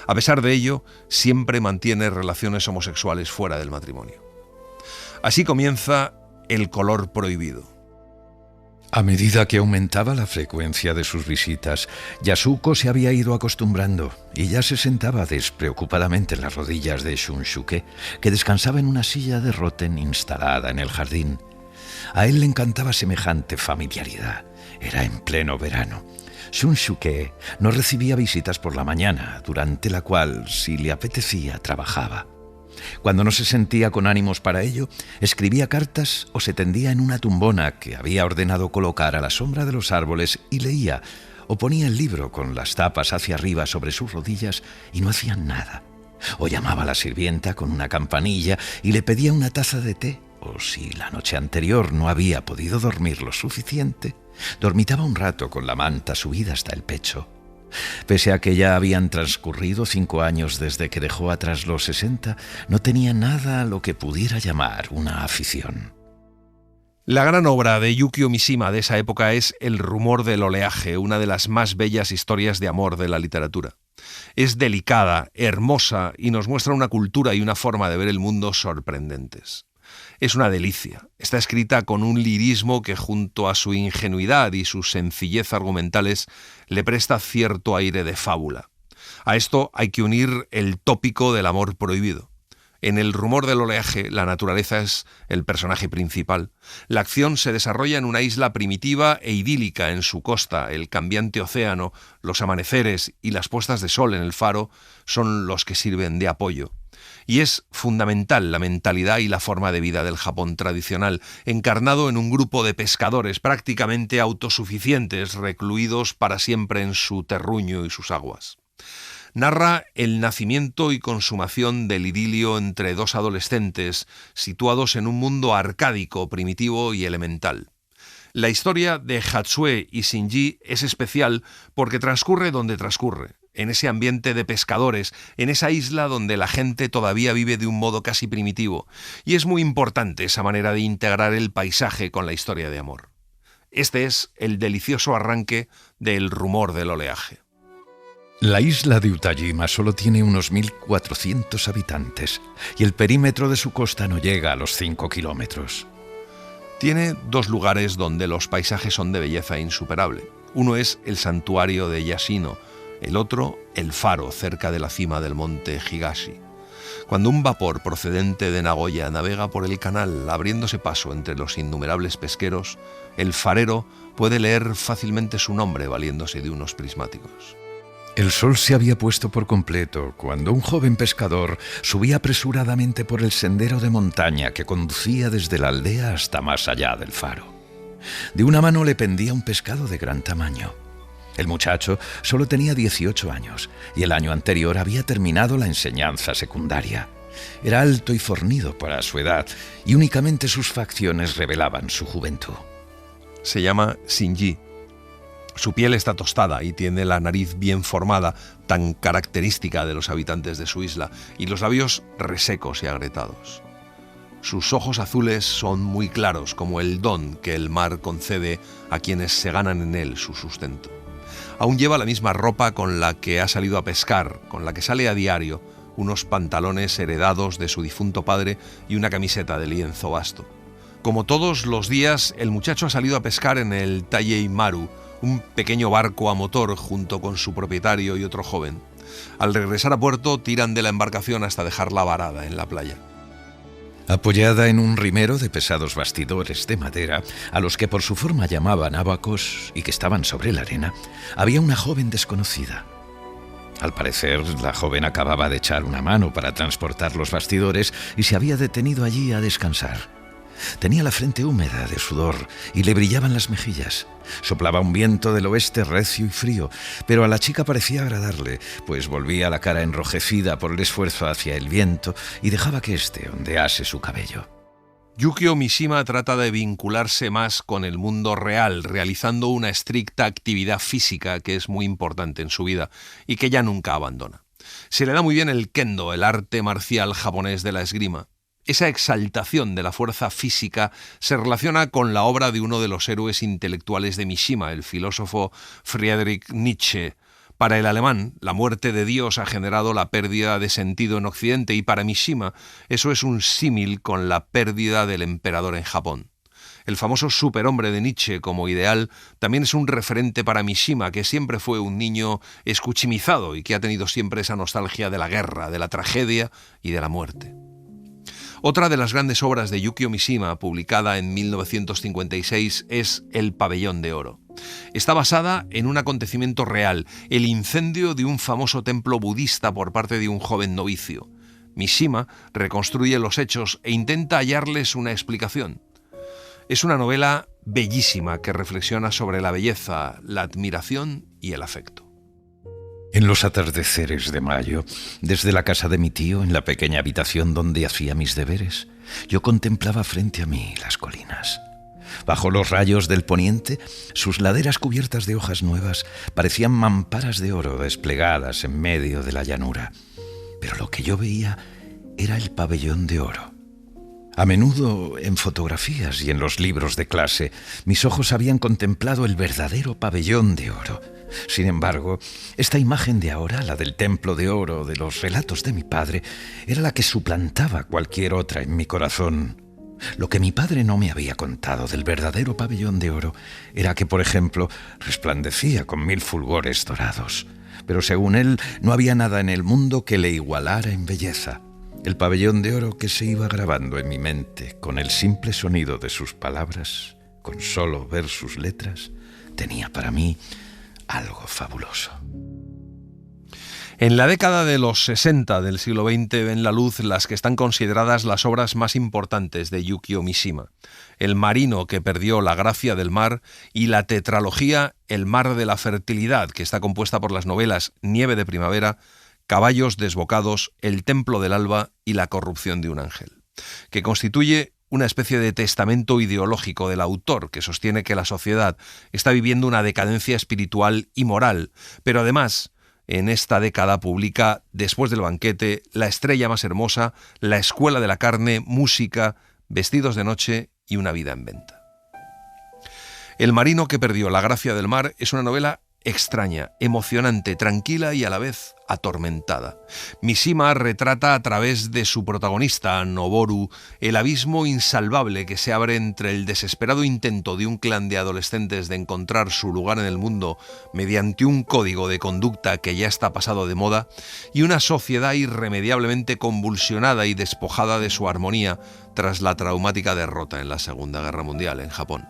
A pesar de ello, siempre mantiene relaciones homosexuales fuera del matrimonio. Así comienza El color prohibido. A medida que aumentaba la frecuencia de sus visitas, Yasuko se había ido acostumbrando y ya se sentaba despreocupadamente en las rodillas de Shunsuke, que descansaba en una silla de roten instalada en el jardín. A él le encantaba semejante familiaridad. Era en pleno verano. Shunsuke no recibía visitas por la mañana, durante la cual, si le apetecía, trabajaba. Cuando no se sentía con ánimos para ello, escribía cartas o se tendía en una tumbona que había ordenado colocar a la sombra de los árboles y leía, o ponía el libro con las tapas hacia arriba sobre sus rodillas y no hacía nada. O llamaba a la sirvienta con una campanilla y le pedía una taza de té, o si la noche anterior no había podido dormir lo suficiente, dormitaba un rato con la manta subida hasta el pecho. Pese a que ya habían transcurrido 5 años desde que dejó atrás los 60, no tenía nada a lo que pudiera llamar una afición. La gran obra de Yukio Mishima de esa época es El rumor del oleaje, una de las más bellas historias de amor de la literatura. Es delicada, hermosa y nos muestra una cultura y una forma de ver el mundo sorprendentes. Es una delicia. Está escrita con un lirismo que, junto a su ingenuidad y su sencillez argumentales, le presta cierto aire de fábula. A esto hay que unir el tópico del amor prohibido. En El rumor del oleaje, la naturaleza es el personaje principal. La acción se desarrolla en una isla primitiva e idílica en su costa. El cambiante océano, los amaneceres y las puestas de sol en el faro son los que sirven de apoyo. Y es fundamental la mentalidad y la forma de vida del Japón tradicional, encarnado en un grupo de pescadores prácticamente autosuficientes, recluidos para siempre en su terruño y sus aguas. Narra el nacimiento y consumación del idilio entre dos adolescentes situados en un mundo arcádico, primitivo y elemental. La historia de Hatsue y Shinji es especial porque transcurre donde transcurre, en ese ambiente de pescadores, en esa isla donde la gente todavía vive de un modo casi primitivo, y es muy importante esa manera de integrar el paisaje con la historia de amor. Este es el delicioso arranque de El rumor del oleaje. La isla de Utajima solo tiene unos 1.400 habitantes y el perímetro de su costa no llega a los 5 kilómetros. Tiene 2 lugares donde los paisajes son de belleza insuperable. Uno es el santuario de Yashino, el otro, el faro cerca de la cima del monte Higashi. Cuando un vapor procedente de Nagoya navega por el canal abriéndose paso entre los innumerables pesqueros, el farero puede leer fácilmente su nombre valiéndose de unos prismáticos. El sol se había puesto por completo cuando un joven pescador subía apresuradamente por el sendero de montaña que conducía desde la aldea hasta más allá del faro. De una mano le pendía un pescado de gran tamaño. El muchacho solo tenía 18 años y el año anterior había terminado la enseñanza secundaria. Era alto y fornido para su edad y únicamente sus facciones revelaban su juventud. Se llama Shinji. Su piel está tostada y tiene la nariz bien formada, tan característica de los habitantes de su isla, y los labios resecos y agrietados. Sus ojos azules son muy claros, como el don que el mar concede a quienes se ganan en él su sustento. Aún lleva la misma ropa con la que ha salido a pescar, con la que sale a diario, unos pantalones heredados de su difunto padre y una camiseta de lienzo vasto. Como todos los días, el muchacho ha salido a pescar en el Tayei Maru, un pequeño barco a motor junto con su propietario y otro joven. Al regresar a puerto, tiran de la embarcación hasta dejarla varada en la playa. Apoyada en un rimero de pesados bastidores de madera, a los que por su forma llamaban ábacos y que estaban sobre la arena, había una joven desconocida. Al parecer, la joven acababa de echar una mano para transportar los bastidores y se había detenido allí a descansar. Tenía la frente húmeda de sudor y le brillaban las mejillas. Soplaba un viento del oeste recio y frío, pero a la chica parecía agradarle, pues volvía la cara enrojecida por el esfuerzo hacia el viento y dejaba que éste ondease su cabello. Yukio Mishima trata de vincularse más con el mundo real, realizando una estricta actividad física que es muy importante en su vida y que ya nunca abandona. Se le da muy bien el kendo, el arte marcial japonés de la esgrima. Esa exaltación de la fuerza física se relaciona con la obra de uno de los héroes intelectuales de Mishima, el filósofo Friedrich Nietzsche. Para el alemán, la muerte de Dios ha generado la pérdida de sentido en Occidente y para Mishima eso es un símil con la pérdida del emperador en Japón. El famoso superhombre de Nietzsche como ideal también es un referente para Mishima, que siempre fue un niño escuchimizado y que ha tenido siempre esa nostalgia de la guerra, de la tragedia y de la muerte. Otra de las grandes obras de Yukio Mishima, publicada en 1956, es El Pabellón de Oro. Está basada en un acontecimiento real, el incendio de un famoso templo budista por parte de un joven novicio. Mishima reconstruye los hechos e intenta hallarles una explicación. Es una novela bellísima que reflexiona sobre la belleza, la admiración y el afecto. En los atardeceres de mayo, desde la casa de mi tío, en la pequeña habitación donde hacía mis deberes, yo contemplaba frente a mí las colinas. Bajo los rayos del poniente, sus laderas cubiertas de hojas nuevas parecían mamparas de oro desplegadas en medio de la llanura. Pero lo que yo veía era el pabellón de oro. A menudo, en fotografías y en los libros de clase, mis ojos habían contemplado el verdadero pabellón de oro. Sin embargo, esta imagen de ahora, la del templo de oro de los relatos de mi padre, era la que suplantaba cualquier otra en mi corazón. Lo que mi padre no me había contado del verdadero pabellón de oro era que, por ejemplo, resplandecía con 1000 fulgores dorados. Pero según él, no había nada en el mundo que le igualara en belleza. El pabellón de oro que se iba grabando en mi mente con el simple sonido de sus palabras, con solo ver sus letras, tenía para mí algo fabuloso. En la década de los 60 del siglo XX ven la luz las que están consideradas las obras más importantes de Yukio Mishima: El marino que perdió la gracia del mar y la tetralogía El mar de la fertilidad, que está compuesta por las novelas Nieve de primavera, Caballos desbocados, El templo del alba y La corrupción de un ángel, que constituye una especie de testamento ideológico del autor que sostiene que la sociedad está viviendo una decadencia espiritual y moral, pero además, en esta década publica Después del banquete, La estrella más hermosa, La escuela de la carne, Música, Vestidos de noche y Una vida en venta. El marino que perdió la gracia del mar es una novela extraña, emocionante, tranquila y a la vez atormentada. Mishima retrata a través de su protagonista, Noboru, el abismo insalvable que se abre entre el desesperado intento de un clan de adolescentes de encontrar su lugar en el mundo mediante un código de conducta que ya está pasado de moda y una sociedad irremediablemente convulsionada y despojada de su armonía tras la traumática derrota en la Segunda Guerra Mundial en Japón.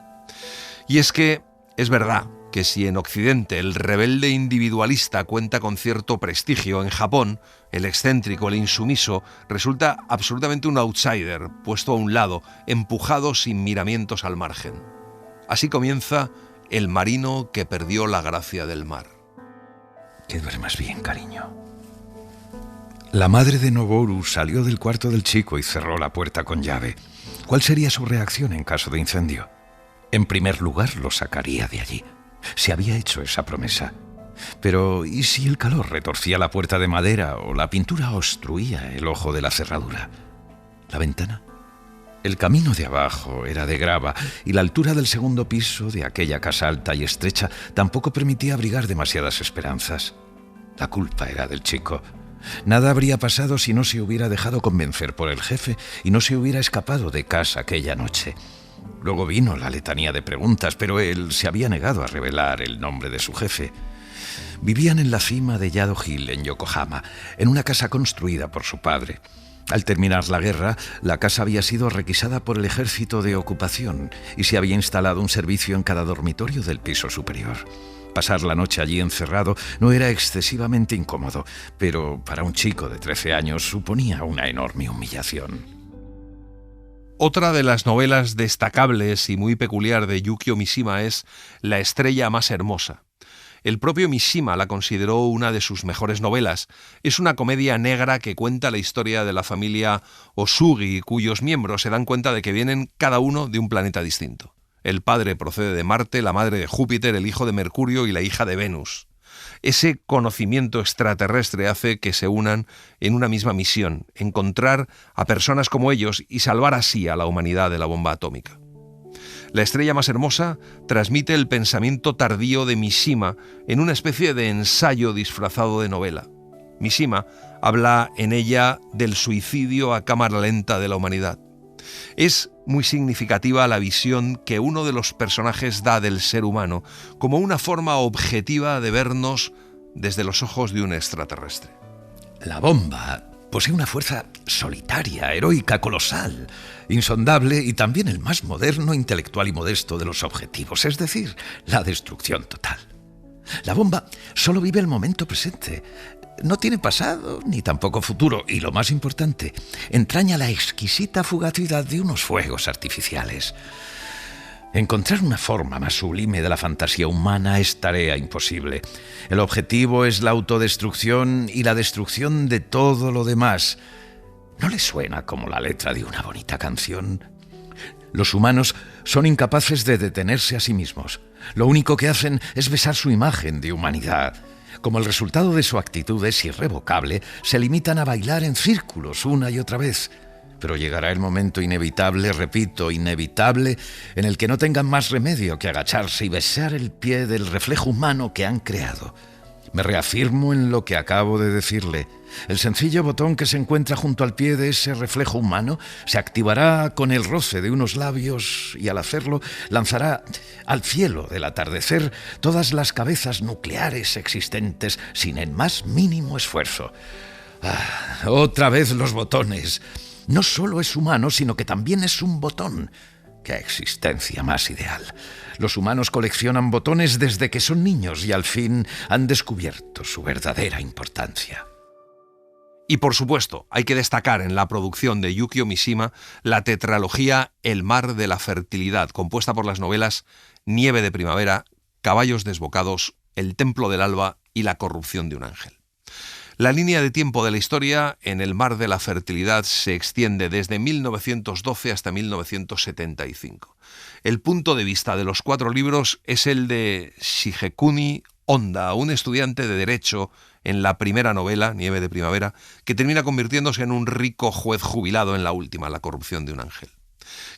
Y es que es verdad que si en Occidente el rebelde individualista cuenta con cierto prestigio, en Japón el excéntrico, el insumiso, resulta absolutamente un outsider, puesto a un lado, empujado sin miramientos al margen. Así comienza El marino que perdió la gracia del mar. Que duermas bien, cariño. La madre de Noboru salió del cuarto del chico y cerró la puerta con llave. ¿Cuál sería su reacción en caso de incendio? En primer lugar, lo sacaría de allí. Se había hecho esa promesa. Pero, ¿y si el calor retorcía la puerta de madera o la pintura obstruía el ojo de la cerradura? ¿La ventana? El camino de abajo era de grava y la altura del segundo piso de aquella casa alta y estrecha tampoco permitía abrigar demasiadas esperanzas. La culpa era del chico. Nada habría pasado si no se hubiera dejado convencer por el jefe y no se hubiera escapado de casa aquella noche. Luego vino la letanía de preguntas, pero él se había negado a revelar el nombre de su jefe. Vivían en la cima de Yado Hill, en Yokohama, en una casa construida por su padre. Al terminar la guerra, la casa había sido requisada por el ejército de ocupación y se había instalado un servicio en cada dormitorio del piso superior. Pasar la noche allí encerrado no era excesivamente incómodo, pero para un chico de 13 años suponía una enorme humillación. Otra de las novelas destacables y muy peculiar de Yukio Mishima es La estrella más hermosa. El propio Mishima la consideró una de sus mejores novelas. Es una comedia negra que cuenta la historia de la familia Osugi, cuyos miembros se dan cuenta de que vienen cada uno de un planeta distinto. El padre procede de Marte, la madre de Júpiter, el hijo de Mercurio y la hija de Venus. Ese conocimiento extraterrestre hace que se unan en una misma misión, encontrar a personas como ellos y salvar así a la humanidad de la bomba atómica. La estrella más hermosa transmite el pensamiento tardío de Mishima en una especie de ensayo disfrazado de novela. Mishima habla en ella del suicidio a cámara lenta de la humanidad. Es muy significativa la visión que uno de los personajes da del ser humano como una forma objetiva de vernos desde los ojos de un extraterrestre. La bomba posee una fuerza solitaria, heroica, colosal, insondable y también el más moderno, intelectual y modesto de los objetivos, es decir, la destrucción total. La bomba solo vive el momento presente. No tiene pasado ni tampoco futuro y, lo más importante, entraña la exquisita fugacidad de unos fuegos artificiales. Encontrar una forma más sublime de la fantasía humana es tarea imposible. El objetivo es la autodestrucción y la destrucción de todo lo demás. ¿No les suena como la letra de una bonita canción? Los humanos son incapaces de detenerse a sí mismos. Lo único que hacen es besar su imagen de humanidad. Como el resultado de su actitud es irrevocable, se limitan a bailar en círculos una y otra vez. Pero llegará el momento inevitable, repito, inevitable, en el que no tengan más remedio que agacharse y besar el pie del reflejo humano que han creado. Me reafirmo en lo que acabo de decirle. El sencillo botón que se encuentra junto al pie de ese reflejo humano se activará con el roce de unos labios y al hacerlo lanzará al cielo del atardecer todas las cabezas nucleares existentes sin el más mínimo esfuerzo. Otra vez los botones. No solo es humano, sino que también es un botón. ¡Qué existencia más ideal! Los humanos coleccionan botones desde que son niños y al fin han descubierto su verdadera importancia. Y por supuesto, hay que destacar en la producción de Yukio Mishima la tetralogía El mar de la fertilidad, compuesta por las novelas Nieve de primavera, Caballos desbocados, El templo del alba y La corrupción de un ángel. La línea de tiempo de la historia en El mar de la fertilidad se extiende desde 1912 hasta 1975. El punto de vista de los 4 libros es el de Shigekuni Honda, un estudiante de Derecho en la primera novela, Nieve de primavera, que termina convirtiéndose en un rico juez jubilado en la última, La corrupción de un ángel.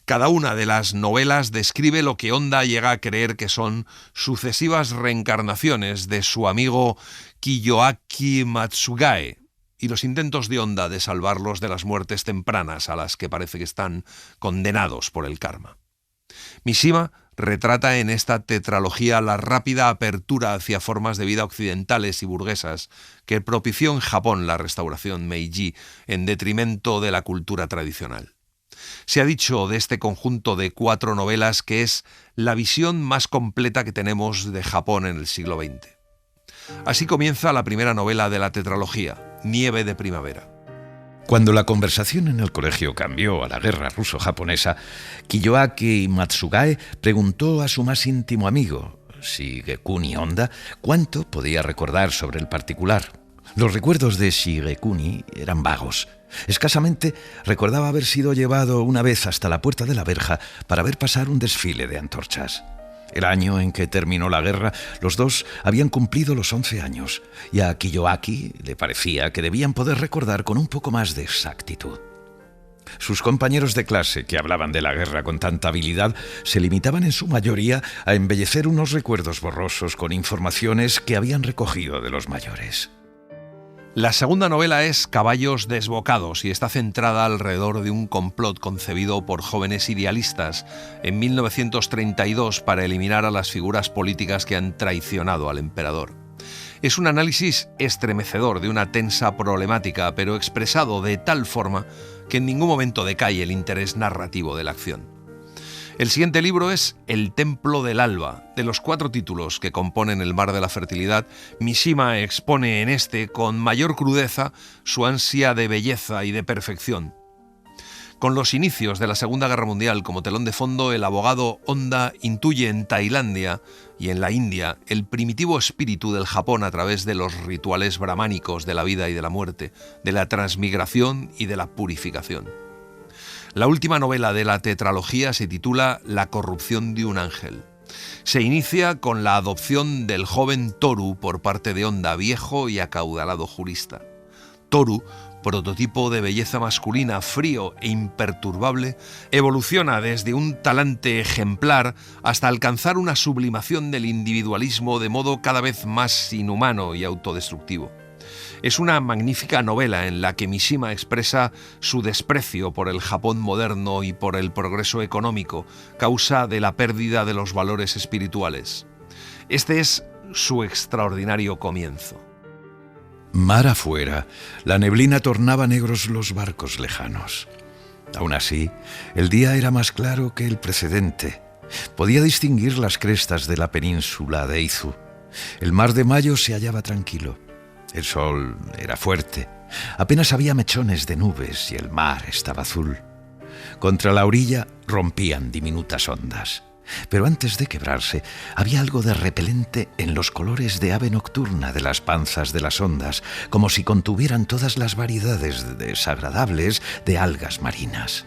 Cada una de las novelas describe lo que Honda llega a creer que son sucesivas reencarnaciones de su amigo Kiyoaki Matsugae y los intentos de Honda de salvarlos de las muertes tempranas a las que parece que están condenados por el karma. Mishima retrata en esta tetralogía la rápida apertura hacia formas de vida occidentales y burguesas que propició en Japón la restauración Meiji en detrimento de la cultura tradicional. Se ha dicho de este conjunto de 4 novelas que es la visión más completa que tenemos de Japón en el siglo XX. Así comienza la primera novela de la tetralogía, Nieve de primavera. Cuando la conversación en el colegio cambió a la guerra ruso-japonesa, Kiyoaki Matsugae preguntó a su más íntimo amigo, Shigekuni Honda, cuánto podía recordar sobre el particular. Los recuerdos de Shigekuni eran vagos. Escasamente recordaba haber sido llevado una vez hasta la puerta de la verja para ver pasar un desfile de antorchas. El año en que terminó la guerra, los dos habían cumplido los 11 años, y a Kiyoaki le parecía que debían poder recordar con un poco más de exactitud. Sus compañeros de clase, que hablaban de la guerra con tanta habilidad, se limitaban en su mayoría a embellecer unos recuerdos borrosos con informaciones que habían recogido de los mayores. La segunda novela es Caballos desbocados y está centrada alrededor de un complot concebido por jóvenes idealistas en 1932 para eliminar a las figuras políticas que han traicionado al emperador. Es un análisis estremecedor de una tensa problemática, pero expresado de tal forma que en ningún momento decae el interés narrativo de la acción. El siguiente libro es El Templo del Alba. De los 4 títulos que componen El Mar de la Fertilidad, Mishima expone en este con mayor crudeza su ansia de belleza y de perfección. Con los inicios de la Segunda Guerra Mundial como telón de fondo, el abogado Honda intuye en Tailandia y en la India el primitivo espíritu del Japón a través de los rituales brahmánicos de la vida y de la muerte, de la transmigración y de la purificación. La última novela de la tetralogía se titula La corrupción de un ángel. Se inicia con la adopción del joven Toru por parte de Honda, viejo y acaudalado jurista. Toru, prototipo de belleza masculina, frío e imperturbable, evoluciona desde un talante ejemplar hasta alcanzar una sublimación del individualismo de modo cada vez más inhumano y autodestructivo. Es una magnífica novela en la que Mishima expresa su desprecio por el Japón moderno y por el progreso económico, causa de la pérdida de los valores espirituales. Este es su extraordinario comienzo. Mar afuera, la neblina tornaba negros los barcos lejanos. Aún así, el día era más claro que el precedente. Podía distinguir las crestas de la península de Izu. El mar de Mayo se hallaba tranquilo. El sol era fuerte. Apenas había mechones de nubes y el mar estaba azul. Contra la orilla rompían diminutas ondas. Pero antes de quebrarse, había algo de repelente en los colores de ave nocturna de las panzas de las ondas, como si contuvieran todas las variedades desagradables de algas marinas.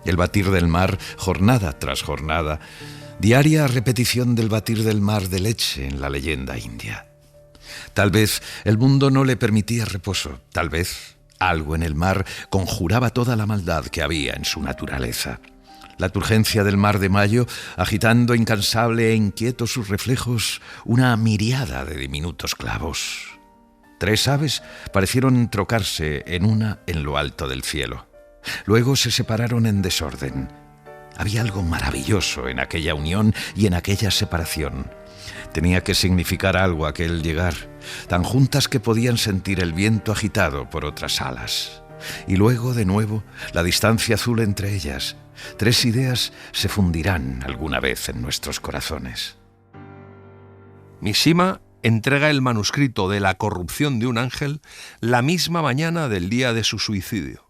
El batir del mar, jornada tras jornada, diaria repetición del batir del mar de leche en la leyenda india. Tal vez el mundo no le permitía reposo, tal vez algo en el mar conjuraba toda la maldad que había en su naturaleza. La turgencia del mar de Mayo, agitando incansable e inquieto sus reflejos, una miriada de diminutos clavos. 3 aves parecieron trocarse en una en lo alto del cielo. Luego se separaron en desorden. Había algo maravilloso en aquella unión y en aquella separación. Tenía que significar algo aquel llegar, tan juntas que podían sentir el viento agitado por otras alas. Y luego, de nuevo, la distancia azul entre ellas. 3 ideas se fundirán alguna vez en nuestros corazones. Mishima entrega el manuscrito de La corrupción de un ángel la misma mañana del día de su suicidio.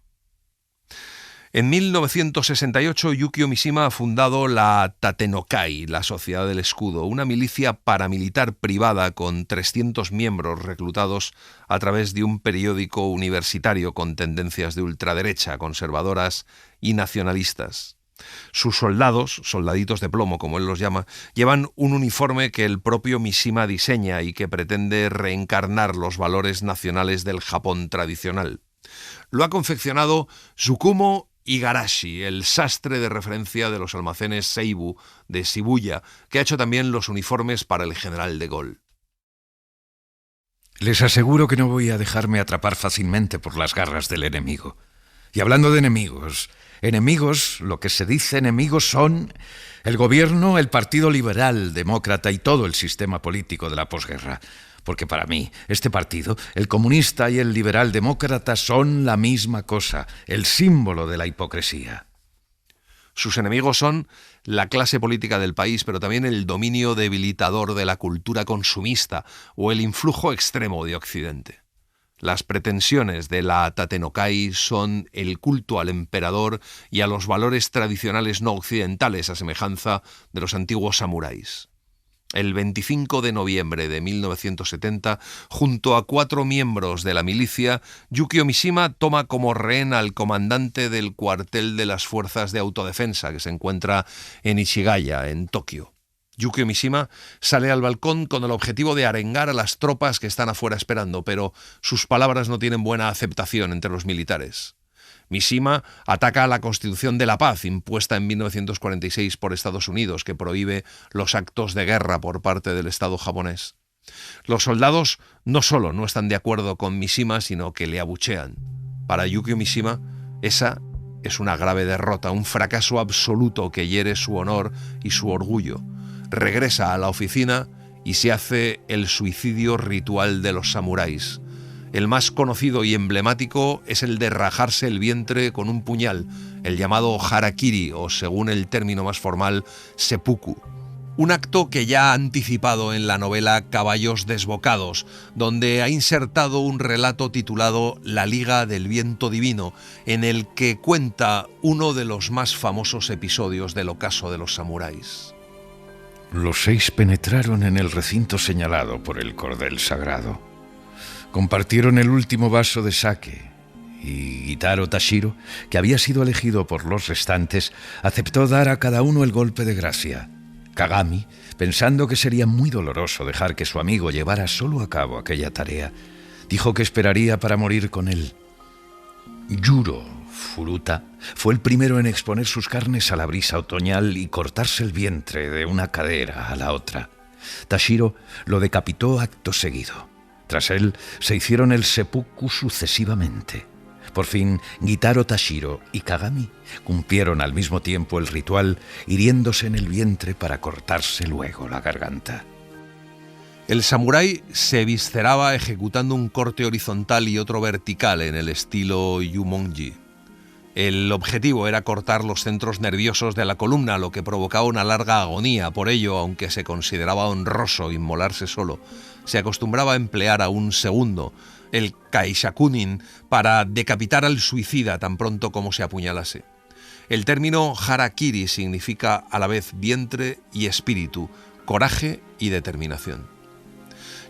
En 1968, Yukio Mishima ha fundado la Tatenokai, la Sociedad del Escudo, una milicia paramilitar privada con 300 miembros reclutados a través de un periódico universitario con tendencias de ultraderecha, conservadoras y nacionalistas. Sus soldados, soldaditos de plomo como él los llama, llevan un uniforme que el propio Mishima diseña y que pretende reencarnar los valores nacionales del Japón tradicional. Lo ha confeccionado Tsukumo Igarashi, el sastre de referencia de los almacenes Seibu de Shibuya, que ha hecho también los uniformes para el general de Gaulle. Les aseguro que no voy a dejarme atrapar fácilmente por las garras del enemigo. Y hablando de enemigos, lo que se dice enemigos son el gobierno, el Partido Liberal Demócrata y todo el sistema político de la posguerra. Porque para mí, este partido, el comunista y el liberal demócrata, son la misma cosa, el símbolo de la hipocresía. Sus enemigos son la clase política del país, pero también el dominio debilitador de la cultura consumista o el influjo extremo de Occidente. Las pretensiones de la Tatenokai son el culto al emperador y a los valores tradicionales no occidentales, a semejanza de los antiguos samuráis. El 25 de noviembre de 1970, junto a 4 miembros de la milicia, Yukio Mishima toma como rehén al comandante del cuartel de las fuerzas de autodefensa que se encuentra en Ishigaya, en Tokio. Yukio Mishima sale al balcón con el objetivo de arengar a las tropas que están afuera esperando, pero sus palabras no tienen buena aceptación entre los militares. Mishima ataca a la Constitución de la Paz, impuesta en 1946 por Estados Unidos, que prohíbe los actos de guerra por parte del Estado japonés. Los soldados no solo no están de acuerdo con Mishima, sino que le abuchean. Para Yukio Mishima, esa es una grave derrota, un fracaso absoluto que hiere su honor y su orgullo. Regresa a la oficina y se hace el suicidio ritual de los samuráis. El más conocido y emblemático es el de rajarse el vientre con un puñal, el llamado harakiri o, según el término más formal, seppuku. Un acto que ya ha anticipado en la novela Caballos desbocados, donde ha insertado un relato titulado La Liga del Viento Divino, en el que cuenta uno de los más famosos episodios del ocaso de los samuráis. Los 6 penetraron en el recinto señalado por el cordel sagrado. Compartieron el último vaso de sake y Gitaro Tashiro, que había sido elegido por los restantes, aceptó dar a cada uno el golpe de gracia. Kagami, pensando que sería muy doloroso dejar que su amigo llevara solo a cabo aquella tarea, dijo que esperaría para morir con él. Yuro Furuta fue el primero en exponer sus carnes a la brisa otoñal y cortarse el vientre de una cadera a la otra. Tashiro lo decapitó acto seguido. Tras él se hicieron el seppuku sucesivamente. Por fin, Gitaro Tashiro y Kagami cumplieron al mismo tiempo el ritual, hiriéndose en el vientre para cortarse luego la garganta. El samurái se visceraba ejecutando un corte horizontal y otro vertical en el estilo Yumonji. El objetivo era cortar los centros nerviosos de la columna, lo que provocaba una larga agonía. Por ello, aunque se consideraba honroso inmolarse solo, se acostumbraba a emplear a un segundo, el kaishakunin, para decapitar al suicida tan pronto como se apuñalase. El término harakiri significa a la vez vientre y espíritu, coraje y determinación.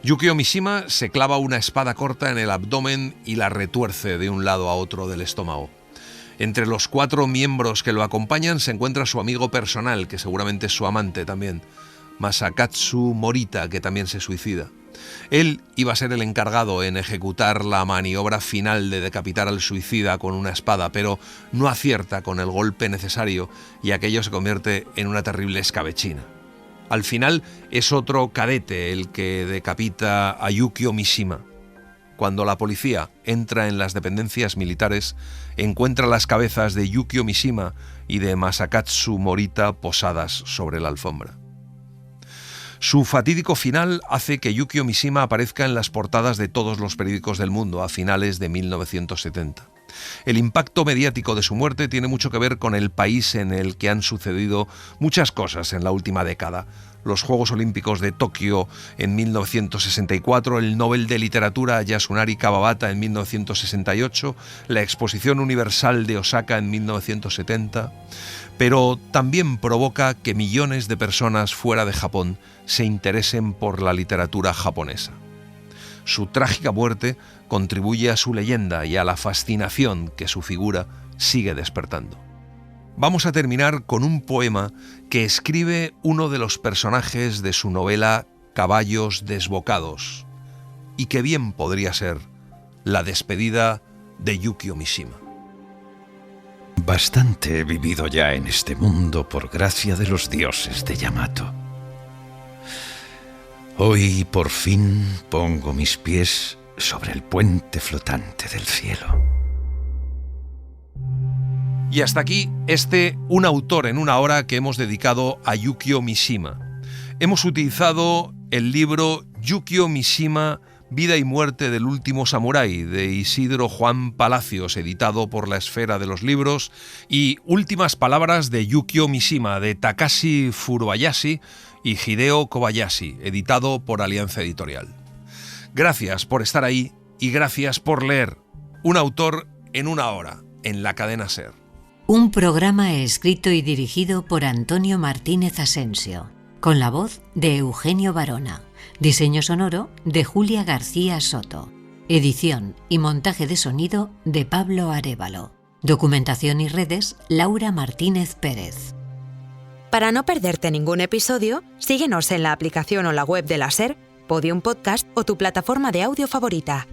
Yukio Mishima se clava una espada corta en el abdomen y la retuerce de un lado a otro del estómago. Entre los 4 miembros que lo acompañan se encuentra su amigo personal, que seguramente es su amante también, Masakatsu Morita, que también se suicida. Él iba a ser el encargado en ejecutar la maniobra final de decapitar al suicida con una espada, pero no acierta con el golpe necesario y aquello se convierte en una terrible escabechina. Al final es otro cadete el que decapita a Yukio Mishima. Cuando la policía entra en las dependencias militares, encuentra las cabezas de Yukio Mishima y de Masakatsu Morita posadas sobre la alfombra. Su fatídico final hace que Yukio Mishima aparezca en las portadas de todos los periódicos del mundo a finales de 1970. El impacto mediático de su muerte tiene mucho que ver con el país en el que han sucedido muchas cosas en la última década. Los Juegos Olímpicos de Tokio en 1964, el Nobel de Literatura Yasunari Kawabata en 1968, la Exposición Universal de Osaka en 1970, pero también provoca que millones de personas fuera de Japón se interesen por la literatura japonesa. Su trágica muerte contribuye a su leyenda y a la fascinación que su figura sigue despertando. Vamos a terminar con un poema que escribe uno de los personajes de su novela Caballos desbocados, y que bien podría ser la despedida de Yukio Mishima. Bastante he vivido ya en este mundo por gracia de los dioses de Yamato. Hoy por fin pongo mis pies sobre el puente flotante del cielo. Y hasta aquí un autor en una hora que hemos dedicado a Yukio Mishima. Hemos utilizado el libro Yukio Mishima, Vida y muerte del último samurái, de Isidro Juan Palacios, editado por La Esfera de los Libros, y Últimas palabras de Yukio Mishima, de Takashi Furubayashi y Hideo Kobayashi, editado por Alianza Editorial. Gracias por estar ahí y gracias por leer. Un autor en una hora, en la cadena SER. Un programa escrito y dirigido por Antonio Martínez Asensio, con la voz de Eugenio Barona. Diseño sonoro de Julia García Soto. Edición y montaje de sonido de Pablo Arévalo. Documentación y redes, Laura Martínez Pérez. Para no perderte ningún episodio, síguenos en la aplicación o la web de la SER, Podium Podcast o tu plataforma de audio favorita.